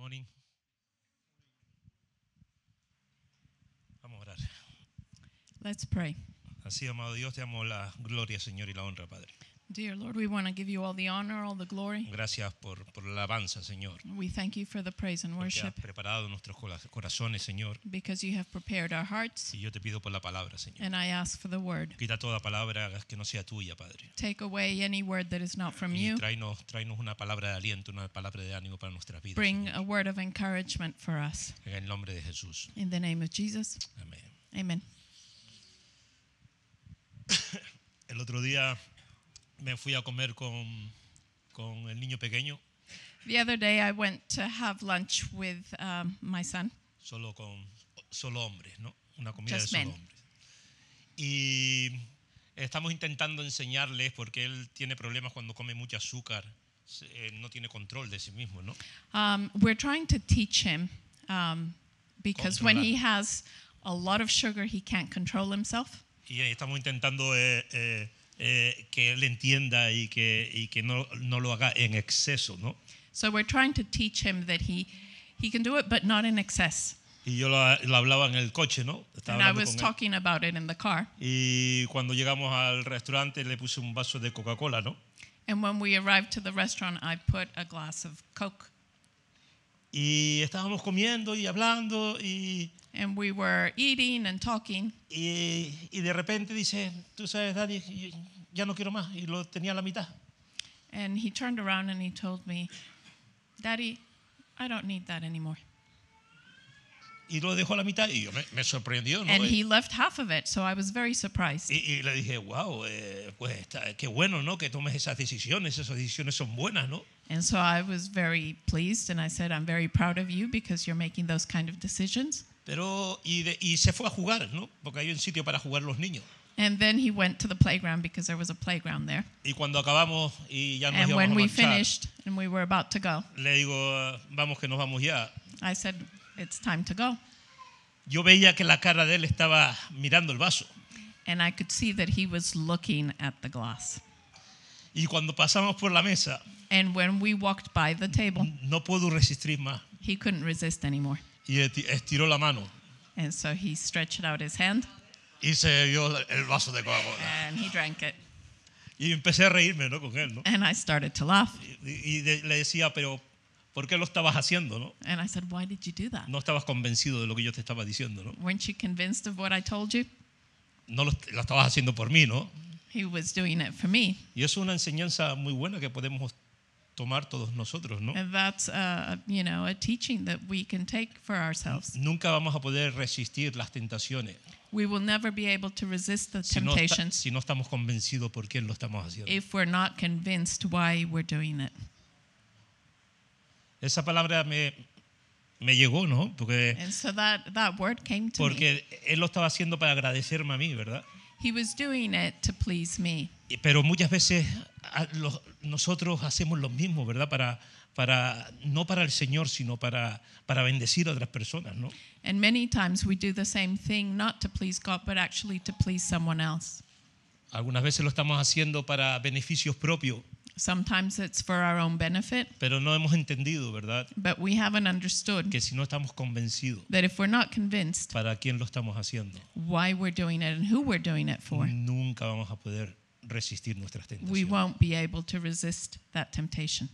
morning. Vamos a orar. Let's pray. Así, amado Dios, te damos la gloria, Señor, y la honra, Padre. Dear Lord, we want to give you all the honor, all the glory. Gracias por la alabanza, Señor. We thank you for the praise and Porque has worship preparado nuestros corazones, Señor. because you have prepared our hearts. Y yo te pido por la palabra, Señor. And I ask for the word. Quita toda palabra que no sea tuya, Padre. Take away any word that is not from Y you. tráenos una palabra de aliento, una palabra de ánimo para nuestras vidas. Bring Señor. a word of encouragement for us. En el nombre de Jesús. In the name of Jesus. Amén. Amen. El otro día me fui a comer con el niño pequeño, The other day I went to have lunch with my son. solo hombres, ¿no? Una comida Just de solo men. hombres. Y estamos intentando enseñarles, porque él tiene problemas cuando come mucho azúcar, no tiene control de sí mismo, ¿no? We're trying to teach him because when he Controlar. has a lot of sugar, he can't control himself. Y estamos intentando que él entienda y que no lo haga en exceso, ¿no? So we're trying to teach him that he can do it, but not in excess. Y yo lo hablaba en el coche, ¿no? Estaba And I hablando was con él. talking about it in the car. Y cuando llegamos al restaurante le puse un vaso de Coca-Cola, ¿no? And when we arrived to the restaurant, I put a glass of Coke. Y estábamos comiendo y hablando And we were eating and talking. y de repente dice, tú sabes, Daddy, ya no quiero más. Y lo tenía a la mitad. And he turned around and he told me, Daddy, I don't need that anymore. Y lo dejó a la mitad y yo me sorprendió, ¿no? And he left half of it, so I was very surprised. Y le dije, wow, pues qué bueno, ¿no? Que tomes esas decisiones son buenas, ¿no? And so I was very pleased, and I said, I'm very proud of you because you're making those kind of decisions. Pero, y se fue a jugar, ¿no? Porque hay un sitio para jugar los niños. And then he went to the playground because there was a playground there. Y cuando acabamos y ya nos And íbamos when a we marchar, finished and we were about to go, le digo, vamos que nos vamos ya. I said, it's time to go. Yo veía que la cara de él estaba mirando el vaso. And I could see that he was looking at the glass. Y cuando pasamos por la mesa, And when we walked by the table, no pudo resistir más. he couldn't resist anymore. Y estiró la mano And so he stretched out his hand y se dio el vaso de Coca-Cola. and he drank it. Y empecé a reírme, ¿no? Con él, ¿no? And I started to laugh. Le decía, pero ¿por qué lo estabas haciendo, no? And I said, why did you do that? No estabas convencido de lo que yo te estaba diciendo, ¿no? Weren't you convinced of what I told you? No lo estabas haciendo por mí, ¿no? He was doing it for me. Y eso es una enseñanza muy buena que podemos tomar todos nosotros, ¿no? And that's, a teaching that we can take for ourselves. Nunca vamos a poder resistir las tentaciones We will never be able to resist the si no temptations estamos convencidos por qué lo estamos haciendo. if we're not convinced why we're doing it. Esa palabra me llegó, ¿no? Porque And so that word came to me. él lo estaba haciendo para agradecerme a mí, ¿verdad? He was doing it to please me. Pero muchas veces nosotros hacemos lo mismo, ¿verdad? No para el Señor, sino para bendecir a otras personas, ¿no? And many times we do the same thing, not to please God, but actually to please someone else. Algunas veces lo estamos haciendo para beneficios propios, Sometimes it's for our own benefit, pero no hemos entendido, ¿verdad? but we haven't understood Que si no estamos convencidos that if we're not convinced para quién lo estamos haciendo, why we're doing it and who we're doing it for, nunca vamos a poder resistir nuestras we tentaciones. won't be able to resist that temptation.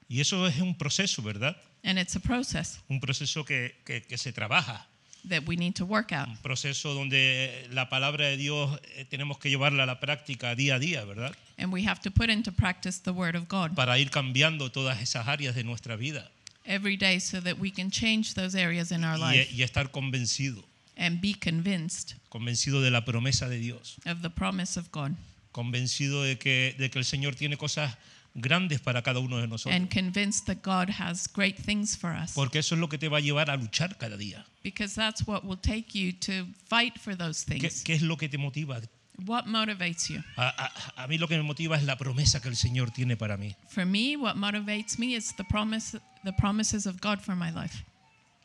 Y eso es un proceso, ¿verdad? And it's a process Un proceso que se trabaja, that we need to work out. un proceso donde la palabra de Dios tenemos que llevarla a la práctica día a día, ¿verdad? And we have to put into practice the Word of God Para ir cambiando todas esas áreas de nuestra vida every day so that we can change those areas in our life y estar convencido and be convinced de la promesa de Dios, of the promise of God convencido de que el Señor tiene cosas grandes para cada uno de nosotros. and convinced that God has great things for us, Porque eso es lo que te va a llevar a luchar cada día. because that's what will take you to fight for those things. ¿Qué es lo que te motiva? What motivates you? A mí lo que me motiva es la promesa que el Señor tiene para mí. For me, what motivates me is the promises of God for my life.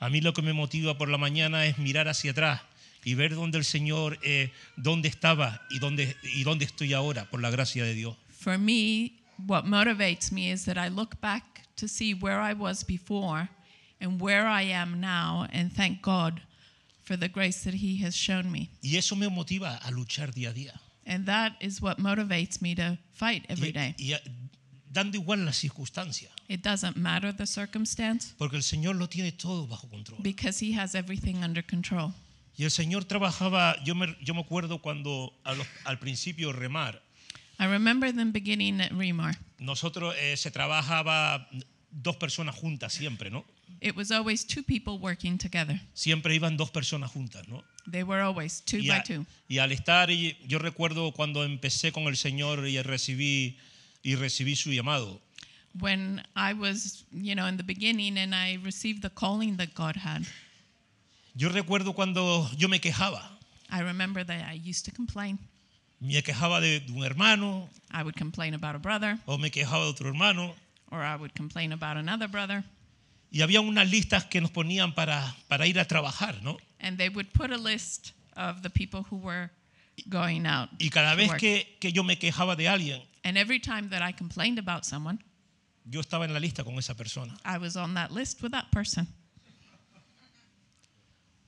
A mí lo que me motiva por la mañana es mirar hacia atrás y ver dónde el Señor, dónde estaba y dónde estoy ahora, por la gracia de Dios. For me, what motivates me is that I look back to see where I was before and where I am now, and thank God for the grace that He has shown me. Y eso me motiva a luchar día a día. And that is what motivates me to fight every day. Dando igual las circunstancias. It doesn't matter the circumstance Porque el Señor lo tiene todo bajo control. because He has everything under control. Y el Señor trabajaba, yo me acuerdo cuando al principio remar, I remember them beginning at Remar. nosotros se trabajaba 2 personas juntas siempre, ¿no? It was always 2 people working together. Siempre iban 2 personas juntas, ¿no? They were always 2 by 2. Y al estar, yo recuerdo cuando empecé con el Señor y recibí su llamado. When I was, in the beginning and I received the calling that God had, Yo recuerdo cuando yo me quejaba. I remember that I used to complain. Me quejaba de un hermano, I would complain about a brother, o me quejaba de otro hermano. or I would complain about another brother. Y había unas listas que nos ponían para ir a trabajar, ¿no? And they would put a list of the people who were going out Y cada to vez work. que yo me quejaba de alguien, And every time that I complained about someone, yo estaba en la lista con esa persona. I was on that list with that person.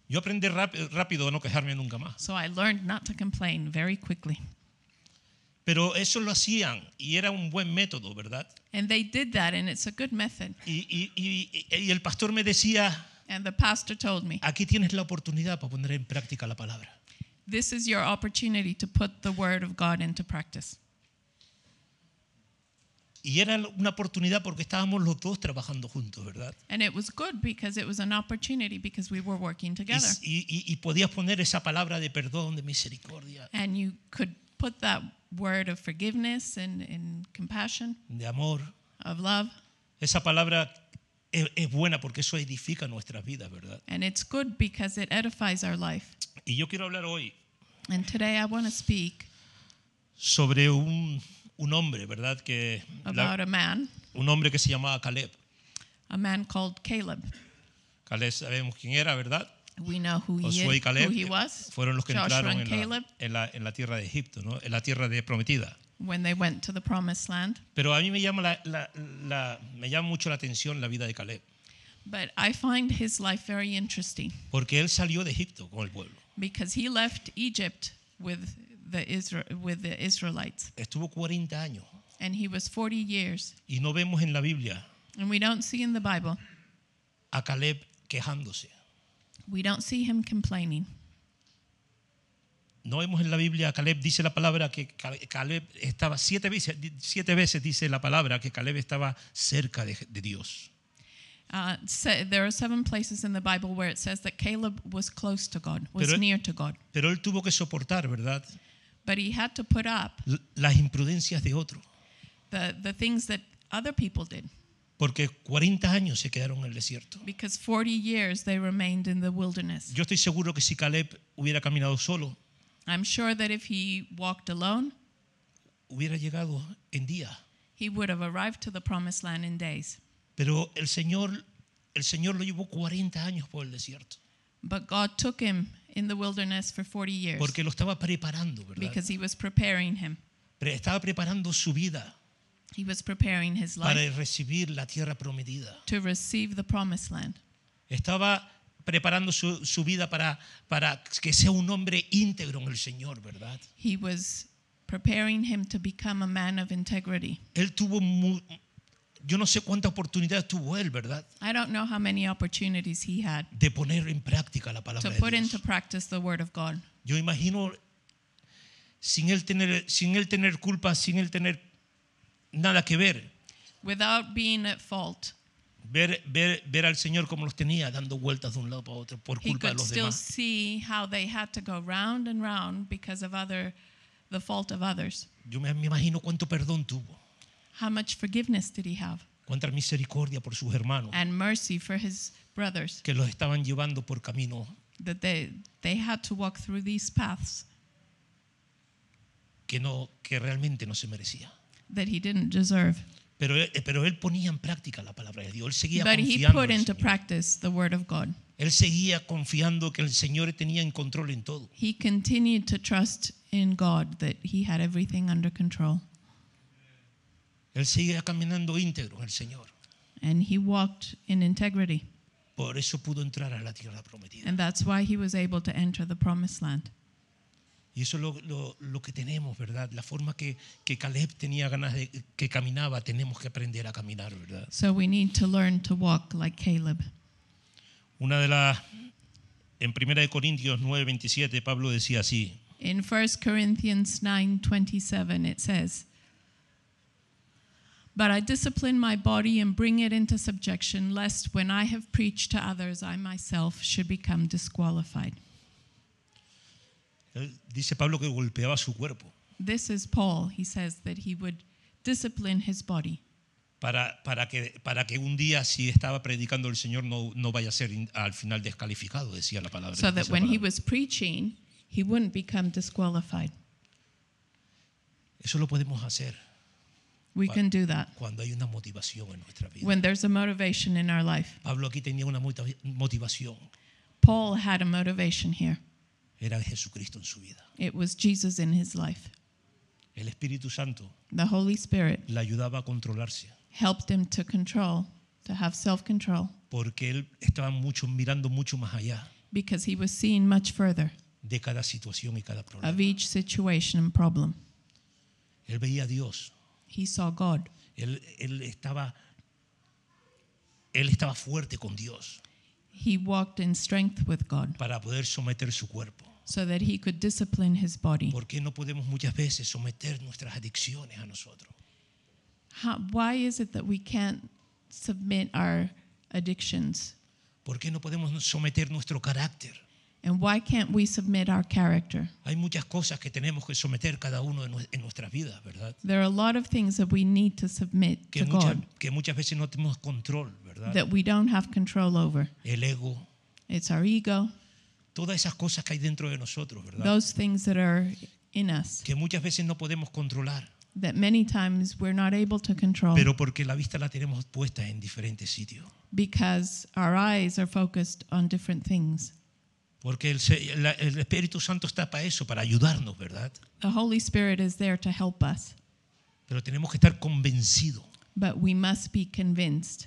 Yo aprendí rápido a no quejarme nunca más. So I learned not to complain very quickly. Pero eso lo hacían y era un buen método, ¿verdad? And they did that, and it's a good method. Y el pastor me decía, And the pastor told me, aquí tienes la oportunidad para poner en práctica la palabra. this is your opportunity to put the word of God into practice. Y era una oportunidad porque estábamos los 2 trabajando juntos, ¿verdad? And it was good because it was an opportunity because we were working together. Y podías poner esa palabra de perdón, de misericordia, And you could put that word of forgiveness and compassion, de amor. of love. Esa palabra es buena porque eso edifica nuestras vidas, ¿verdad? And it's good because it edifies our life. Y yo quiero hablar hoy And today I want to speak sobre un hombre, ¿verdad? about Un hombre que se llamaba Caleb. a man called Caleb. Caleb sabemos quién era, ¿verdad? We know who Josué y Caleb who he was. fueron los que Joshua entraron and Caleb, en la tierra de Egipto, ¿no? En la tierra de prometida. when they went to the promised land. Pero a mí me llama me llama mucho la atención la vida de Caleb, But I find his life very interesting porque él salió de Egipto con el pueblo. because he left Egypt with the Israelites. Estuvo 40 años And he was 40 years. y no vemos en la Biblia And we don't see in the Bible, a Caleb quejándose. we don't see him complaining. No vemos en la Biblia a Caleb, dice la palabra que Caleb estaba 7 veces dice la palabra que Caleb estaba cerca de Dios. There are 7 places in the Bible where it says that Caleb was close to God, was near to God. Pero él tuvo que soportar, ¿verdad? But he had to put up Las imprudencias de otro, the things that other people did. porque 40 años se quedaron en el desierto. Because 40 years they remained in the wilderness. Yo estoy seguro que si Caleb hubiera caminado solo, I'm sure that if he walked alone, hubiera llegado en día. he would have arrived to the promised land in days. Pero el Señor lo llevó 40 años por el desierto, But God took him in the wilderness for 40 years porque lo estaba preparando, ¿verdad? because he was preparing him. Estaba preparando su vida He was preparing his para life recibir la tierra prometida. to receive the promised land. Estaba preparando su vida para que sea un hombre íntegro en el Señor, ¿verdad? He was preparing him to become a man of integrity. Él tuvo yo no sé cuántas oportunidades tuvo él, ¿verdad? I don't know how many opportunities he had De poner en práctica la to palabra de put Dios. into practice the word of God. Yo imagino sin él tener culpa, sin él tener nada que ver, Without being at fault, ver al Señor como los tenía dando vueltas de un lado para otro por he culpa de could los still demás. see how they had to go round and round because of the fault of others. Yo me imagino cuánto perdón tuvo, How much forgiveness did he have? cuánta misericordia por sus hermanos And mercy for his brothers, que los estaban llevando por camino that they had to walk through these paths que realmente no se merecía. that he didn't deserve. Pero él ponía en práctica la palabra de Dios. Él seguía But he confiando put en el into Señor. practice the word of God. Él seguía confiando que el Señor tenía en control en todo. He continued to trust in God that he had everything under control. Él seguía caminando íntegro en el Señor. and he walked in integrity. Por eso pudo entrar a la tierra prometida. And that's why he was able to enter the promised land. Y eso es lo que tenemos, ¿verdad? La forma que Caleb tenía ganas de que caminaba, tenemos que aprender a caminar, ¿verdad? So we need to learn to walk like Caleb. Una de las en 1 Corintios 9:27 Pablo decía así: In 1 Corinthians 9:27 it says, "But I discipline my body and bring it into subjection, lest when I have preached to others, I myself should become disqualified." Dice Pablo que golpeaba su cuerpo This is Paul. He says that he would discipline his body para que un día, si estaba predicando el Señor, no vaya a ser al final descalificado, decía la palabra. so that dice la when he palabra. was preaching, he wouldn't become disqualified. Eso lo podemos hacer We can do that cuando hay una motivación en nuestra vida. when there's a motivation in our life. Pablo aquí tenía una motivación. Paul had a motivation here. Era Jesucristo en su vida. It was Jesus in his life. El Espíritu Santo The Holy Spirit le ayudaba a controlarse, helped him to control, to have self-control, porque él estaba mirando mucho más allá because he was seeing much further de cada situación y cada of problema. each situation and problem. Él veía a Dios. He saw God. Él estaba fuerte con Dios He walked in strength with God para poder someter su cuerpo. so that he could discipline his body. ¿Por qué no podemos muchas veces someter nuestras adicciones a nosotros? Why is it that we can't submit our addictions? ¿Por qué no podemos someter nuestro carácter? And why can't we submit our character? Hay muchas cosas que tenemos que someter cada uno en nuestras vidas, ¿verdad? There are a lot of things that we need to submit Que to muchas, God que muchas veces no tenemos control, ¿verdad? that we don't have control over. El ego, It's our ego, todas esas cosas que hay dentro de nosotros, ¿verdad? those things that are in us Que muchas veces no podemos controlar, that many times we're not able to control pero porque la vista la tenemos puesta en diferentes sitios. because our eyes are focused on different things. Porque el Espíritu Santo está para eso, para ayudarnos, ¿verdad? The Holy Spirit is there to help us, Pero tenemos que estar convencidos but we must be convinced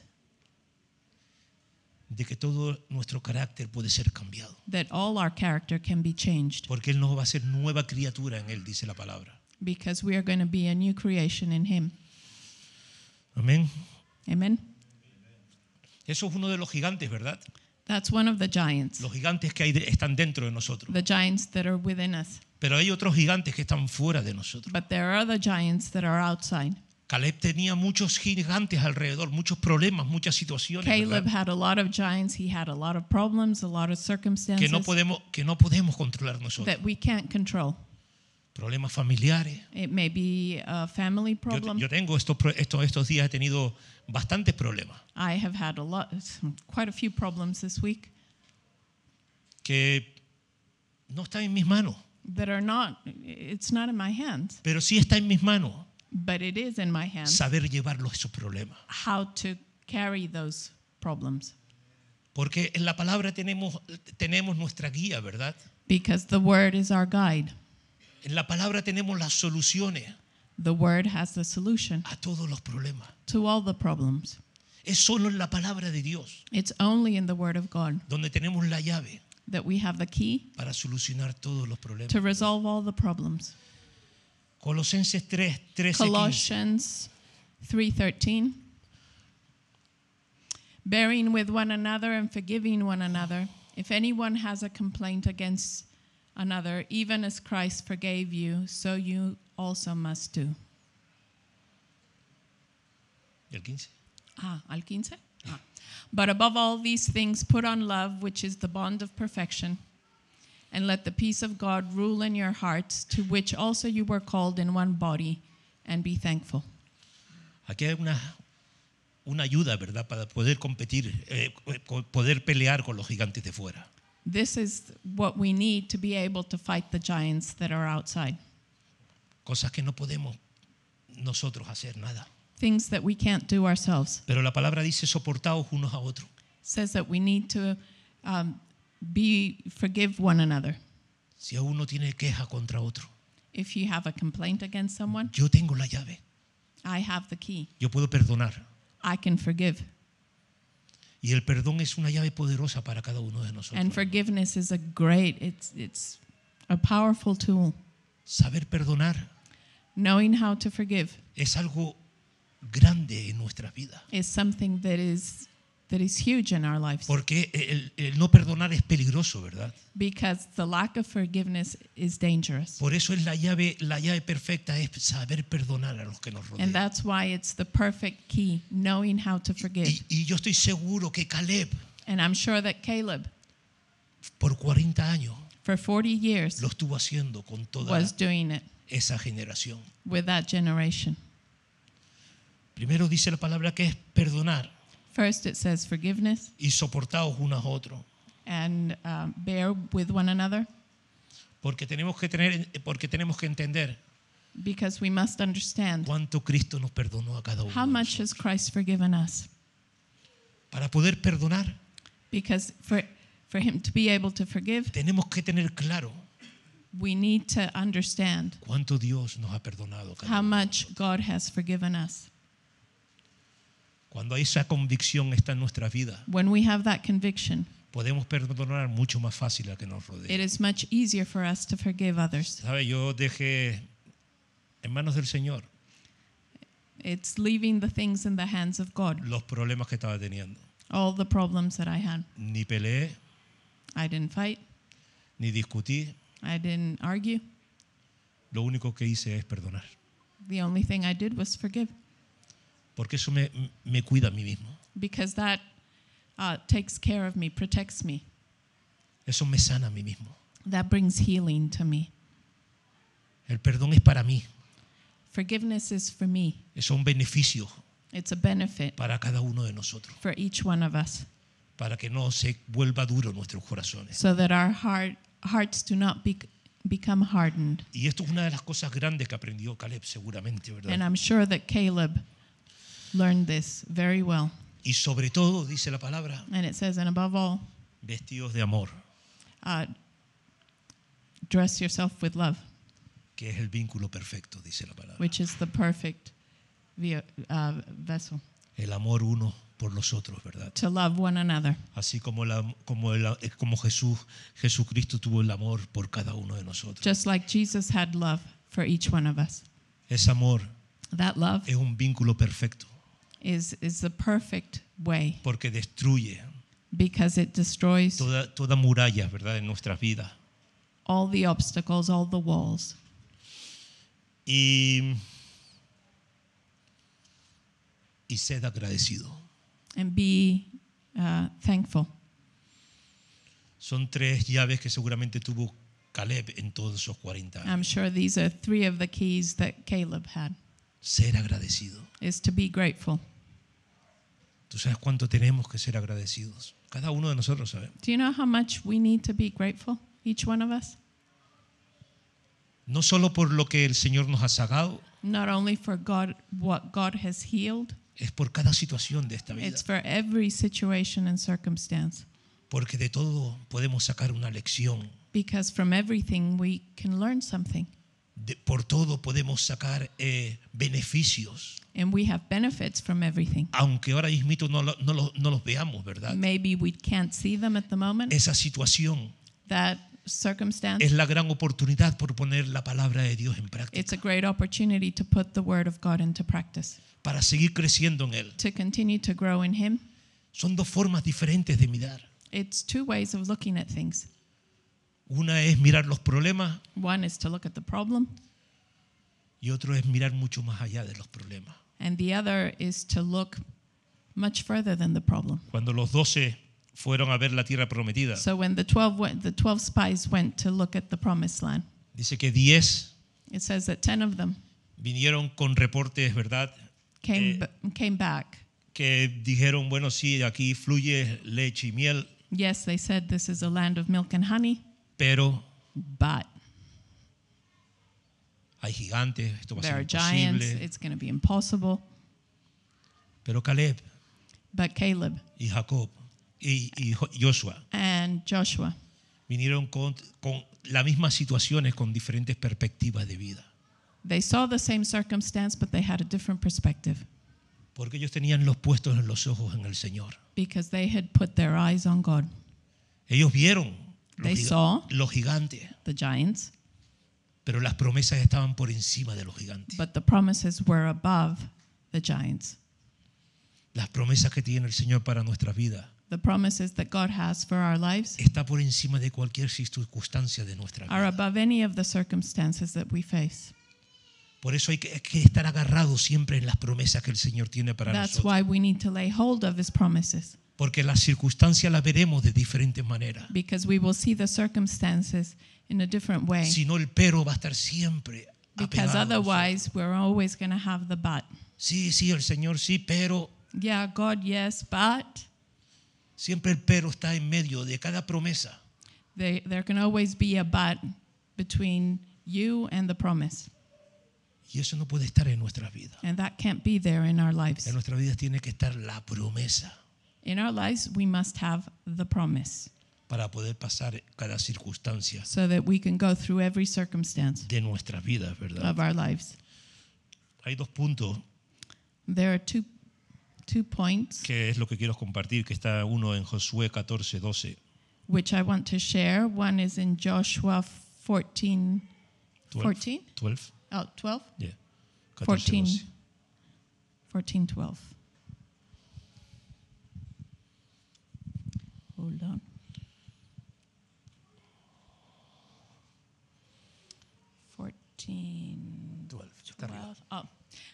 de que todo nuestro carácter puede ser cambiado. that all our character can be changed Porque Él nos va a hacer nueva criatura en Él, dice la palabra. because we are going to be a new creation in Him. Amén. Amen? Eso es uno de los gigantes, ¿verdad? That's one of the giants, Los gigantes que están dentro de nosotros. the giants that are within us. Pero hay otros gigantes que están fuera de nosotros. But there are other giants that are outside. Caleb tenía muchos gigantes alrededor, muchos problemas, muchas situaciones, Caleb ¿verdad? had a lot of giants. He had a lot of problems, a lot of circumstances que no podemos controlar nosotros. that we can't control. Problemas familiares. It may be a family Yo problem. tengo estos días he tenido bastantes problemas I have had quite a few problems this week que no están en mis manos, that are it's not in my hands, pero sí está en mis manos but it is in my hands saber llevarlos esos problemas. how to carry those problems. Porque en la palabra tenemos nuestra guía, ¿verdad? Because the word is our guide. En la palabra tenemos las soluciones The word has the solution a todos los problemas. to all the problems. Es solo en la palabra de Dios It's only in the word of God donde tenemos la llave that we have the key para solucionar todos los problemas. to resolve all the problems. Colosenses 3:13. Colossians 3:13. Bearing with one another and forgiving one another, if anyone has a complaint against another, even as Christ forgave you, so you also must do. El 15. Al 15. But above all these things, put on love, which is the bond of perfection. And let the peace of God rule in your hearts, to which also you were called in one body, and be thankful. Aquí hay una ayuda, ¿verdad? Para poder competir, poder pelear con los gigantes de fuera. This is what we need to be able to fight the giants that are outside. Cosas que no podemos nosotros hacer nada. Things that we can't do ourselves. Pero la palabra dice soportaos unos a otros. It says that we need to forgive one another. Si uno tiene queja contra otro, If you have a complaint against someone, yo tengo la llave. I have the key. Yo puedo perdonar. I can forgive. Y el perdón es una llave poderosa para cada uno de nosotros. And forgiveness is it's a powerful tool. Saber perdonar Knowing how to forgive es algo grande en nuestras vidas. is something that is huge in our lives. Porque el no perdonar es peligroso, ¿verdad? Because the lack of forgiveness is dangerous. Por eso es la llave perfecta es saber perdonar a los que nos And rodean. that's why it's the perfect key, knowing how to forgive. Y yo estoy seguro que Caleb, And I'm sure that Caleb, por 40 años, for 40 years, lo estuvo haciendo con toda was doing it esa generación. with that generation. Primero dice la palabra que es perdonar First, it says forgiveness y soportaos unos a otros. and bear with one another, Porque tenemos que entender because we must understand cuánto Cristo nos perdonó a cada uno. how de much nosotros. has Christ forgiven us. Para poder perdonar, Because for him to be able to forgive, tenemos que tener claro we need to understand cuánto Dios nos ha perdonado. Cada how uno. much God has forgiven us. Cuando esa convicción está en nuestra vida, When we have that conviction, podemos perdonar mucho más fácil a que nos it rodea. is much easier for us to forgive others. ¿Sabe? Yo dejé en manos del Señor It's leaving the things in the hands of God. los problemas que estaba teniendo. All the problems that I had. Ni peleé, I didn't fight. ni discutí. I didn't argue. Lo único que hice es perdonar. The only thing I did was forgive. Porque eso me cuida a mí mismo. Because that takes care of me, protects me. Eso me sana a mí mismo. That brings healing to me. El perdón es para mí. Forgiveness is for me. Es un beneficio It's a benefit para cada uno de nosotros. for each one of us, Para que no se vuelva duro nuestros corazones. so that our hearts do not become hardened. Y esto es una de las cosas grandes que aprendió Caleb seguramente, And ¿verdad? I'm sure that Caleb learned this very well. Y sobre todo, dice la palabra, And it says, and above all, vestidos de amor, dress yourself with love, que es el vínculo perfecto, dice la palabra. which is the perfect vessel. El amor uno por los otros, ¿verdad? To love one another. Así como Jesucristo tuvo el amor por cada uno de nosotros. Just like Jesus had love for each one of us. Ese amor That love es un vínculo perfecto is the perfect way, porque destruye because it destroys toda muralla, ¿verdad? En nuestras vidas. all the obstacles, all the walls. Y sed agradecido. And be thankful. Son 3 llaves que seguramente tuvo Caleb en todos esos 40 años. I'm sure these are 3 of the keys that Caleb had, Ser agradecido. is to be grateful. ¿Tú sabes cuánto tenemos que ser agradecidos? Cada uno de nosotros sabe. Do you know how much we need to be grateful, each one of us? No solo por lo que el Señor nos ha sacado, Not only for God, what God has healed, es por cada situación de esta vida. it's for every situation and circumstance. Porque de todo podemos sacar una lección. Because from everything we can learn something. Por todo podemos sacar beneficios. And we have benefits from everything. Aunque ahora mismo no los veamos, ¿verdad? Maybe we can't see them at the moment. Esa situación That circumstance, es la gran oportunidad por poner la palabra de Dios en it's práctica. a great opportunity to put the word of God into practice. Para seguir creciendo en Él. To continue to grow in Him. Son 2 formas diferentes de mirar. It's 2 ways of looking at things. Una es mirar los problemas One is to look at the problem, y otro es mirar mucho más allá de los problemas. and the other is to look much further than the problem. Cuando los 12 fueron a ver la tierra prometida, So when the 12 spies went to look at the promised land, dice que 10 it says that 10 of them vinieron con reportes, ¿verdad? came back. Que dijeron, bueno, sí, aquí fluye leche y miel, Yes, they said this is a land of milk and honey, pero but hay gigantes, esto va a there ser are giants. imposible. It's going to be impossible. Pero Caleb But Caleb y Jacob y Joshua and Joshua, vinieron con las mismas situaciones con diferentes perspectivas de vida. they saw the same circumstance, but they had a different perspective. Porque ellos tenían puestos los ojos en el Señor. because they had put their eyes on God. Ellos vieron They saw los gigantes, the giants, pero las promesas estaban por encima de los gigantes. but the promises were above the giants. Las promesas que tiene el Señor para nuestras vidas The promises that God has for our lives está por encima de cualquier circunstancia de nuestra are vida. above any of the circumstances that we face. Por eso hay que estar agarrados siempre en las promesas que el Señor tiene para That's nosotros. why we need to lay hold of His promises, Porque las circunstancias las veremos de diferentes maneras. because we will see the circumstances in a different way. Si no, el pero va a estar siempre Because apegado a nosotros. otherwise, we're always going to have the but. Sí, sí, el Señor sí, pero Yeah, God, yes, but siempre el pero está en medio de cada promesa. there can always be a but between you and the promise. Y eso no puede estar en nuestras vidas. And that can't be there in our lives. En nuestras vidas tiene que estar la promesa In our lives, we must have the promise para poder pasar cada circunstancia so that we can go through every circumstance de nuestras vidas, ¿verdad? of our lives. Hay dos puntos There are two points que es lo que quiero compartir, que está uno en Josué 14:12. which I want to share. One is in Joshua 14, 14? 12. Oh, 12? Yeah. 14, 14:12. 14, 12. Hold on. 14, 12. Está arriba. 12. Oh.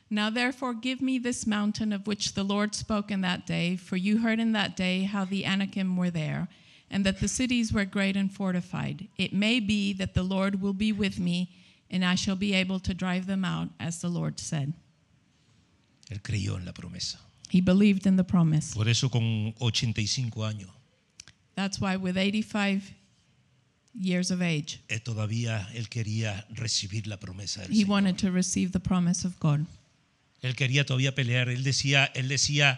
Now therefore give me this mountain of which the Lord spoke in that day, for you heard in that day how the Anakim were there, and that the cities were great and fortified. It may be that the Lord will be with me, and I shall be able to drive them out, as the Lord said. Él creyó en la promesa. He believed in the promise. Por eso con 85 años, That's why with 85 years of age, él quería recibir la promesa del he Señor. wanted to receive the promise of God. Él quería todavía pelear. Él decía,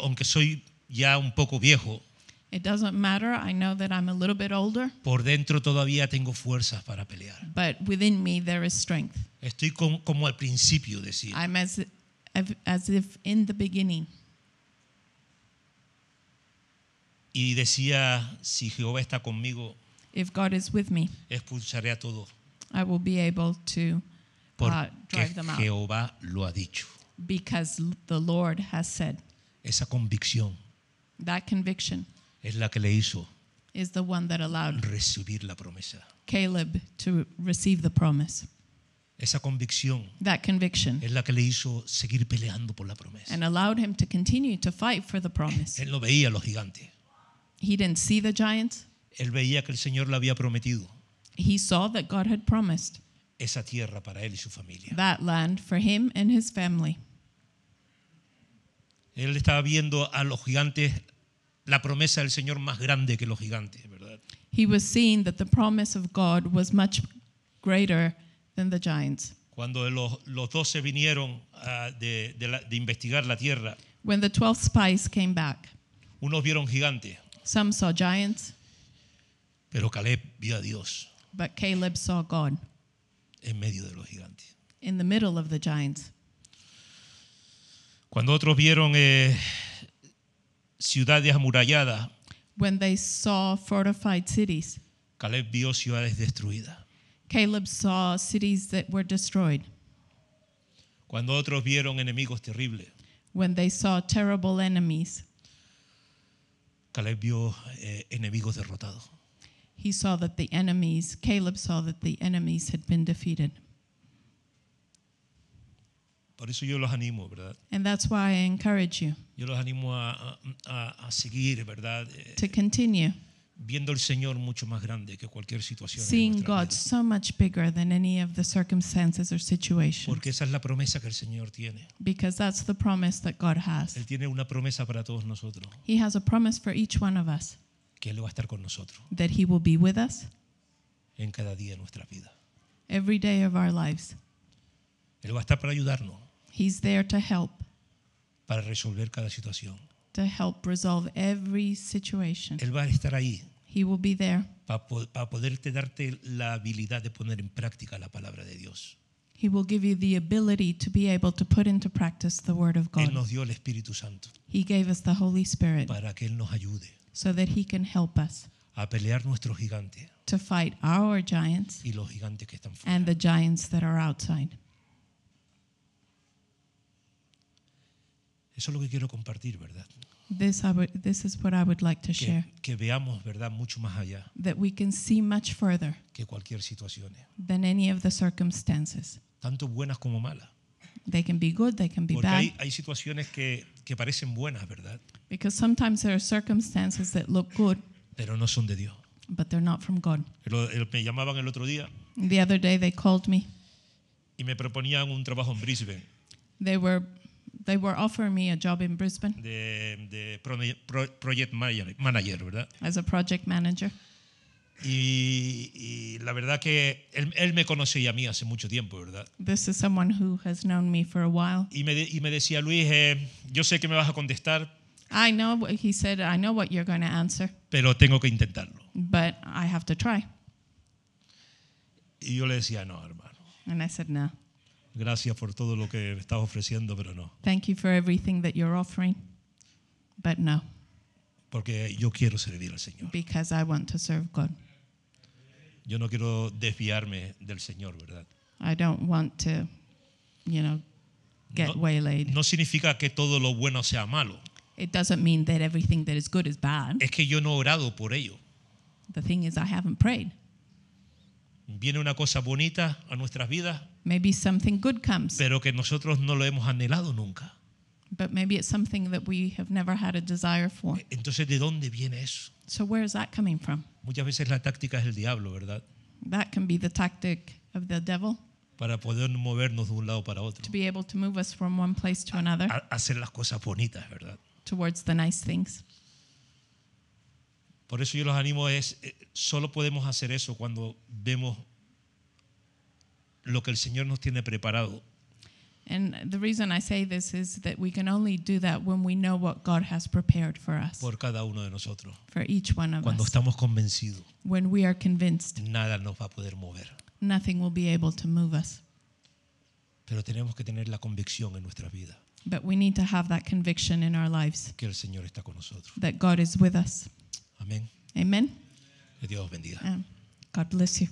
aunque soy ya un poco viejo, It doesn't matter. I know that I'm a little bit older, por dentro todavía tengo fuerzas para pelear. but within me there is strength. Estoy como al principio, decía. I'm as if in the beginning. Y decía, si Jehová está conmigo, If God is with me, expulsaré a todos. I will be able to Porque drive them out, Jehová lo ha dicho. because the Lord has said. Esa convicción That conviction es la que le hizo is the one that allowed recibir la promesa. Caleb to receive the promise. Esa convicción That conviction es la que le hizo seguir peleando por la promesa. and allowed him to continue to fight for the promise. Él no veía a los gigantes. He didn't see the giants. Él veía que el Señor le había prometido He saw that God had promised esa tierra para él y su familia. that land for him and his family. Él estaba viendo a los gigantes, la promesa del Señor más grande que los gigantes, ¿verdad? He was seeing that the promise of God was much greater than the giants. Cuando los 12 vinieron de investigar la tierra, When the 12 spies came back, unos vieron gigantes, some saw giants, pero Caleb vio a Dios but Caleb saw God en medio de los gigantes. in the middle of the giants. Cuando otros vieron ciudades amuralladas, When they saw fortified cities, Caleb vio ciudades destruidas. Caleb saw cities that were destroyed. Cuando otros vieron enemigos terribles, When they saw terrible enemies, Caleb vio enemigos derrotados. Caleb saw that the enemies had been defeated. Por eso yo los animo, ¿verdad? And that's why I encourage you Yo los animo a seguir, ¿verdad? to continue Viendo al Señor mucho más grande que cualquier situación. en seeing nuestra God vida. so much bigger than any of the circumstances or situations, Porque esa es la promesa que el Señor tiene. because that's the promise that God has. Él tiene una promesa para todos nosotros, He has a promise for each one of us que Él va a estar con nosotros that He will be with us en cada día de nuestra vida. every day of our lives. Él va a estar para ayudarnos, He's there to help resolver cada situación. resolve every situation. Él va a estar ahí He will be there. para poderte darte la habilidad de poner en práctica la palabra de Dios. He will give you the ability to be able to put into practice the Word of Él God. nos dio el Espíritu Santo He gave us the Holy Spirit para que Él nos ayude so that He can help us a pelear nuestros gigantes to fight our giants y los gigantes que están and fuera. the giants that are outside. Eso es lo que quiero compartir, ¿verdad? This is what I would like to share, Que veamos, ¿verdad?, mucho más allá that we can see much further que cualquier situación, than any of the circumstances. tanto buenas como malas. They can be good, they can be Porque bad, hay situaciones que parecen buenas, ¿verdad? because sometimes there are circumstances that look good, Pero no son de Dios. but they're not from God. Me llamaban el otro día The other day they called me. y me proponían un trabajo en Brisbane They were offering me a job in Brisbane de project manager, ¿verdad? as a project manager. Y la verdad que él me conocía a mí hace mucho tiempo, ¿verdad? This is someone who has known me for a while. Y me decía, Luis, yo sé que me vas a contestar, He said, I know what you're going to answer, pero tengo que intentarlo. but I have to try. Y yo le decía, no, hermano, And I said, no. gracias por todo lo que me estás ofreciendo, pero no. Thank you for everything that you're offering, but no, Porque yo quiero servir al Señor. because I want to serve God. Yo no quiero desviarme del Señor, ¿verdad? I don't want to, get waylaid. No significa que todo lo bueno sea malo. It doesn't mean that everything that is good is bad. Es que yo no he orado por ello. The thing is, I haven't prayed. Viene una cosa bonita a nuestras vidas, Maybe something good comes, pero que nosotros no lo hemos anhelado nunca. but maybe it's something that we have never had a desire for. Entonces, ¿de dónde viene eso? So where is that coming from? Muchas veces la táctica es el diablo, ¿verdad? That can be the tactic of the devil, Para poder movernos de un lado para otro. to be able to move us from one place to another Hacer las cosas bonitas, ¿verdad? towards the nice things. Por eso yo los animo solo podemos hacer eso cuando vemos lo que el Señor nos tiene preparado. And the reason I say this is that we can only do that when we know what God has prepared for us, Por cada uno de nosotros. for each one of Cuando us. estamos convencidos, When we are convinced, nada nos va a poder mover. nothing will be able to move us. Pero tenemos que tener la convicción en nuestras vidas But we need to have that conviction in our lives que el Señor está con nosotros. that God is with us. Amén. Amen? Que Dios os bendiga. God bless you.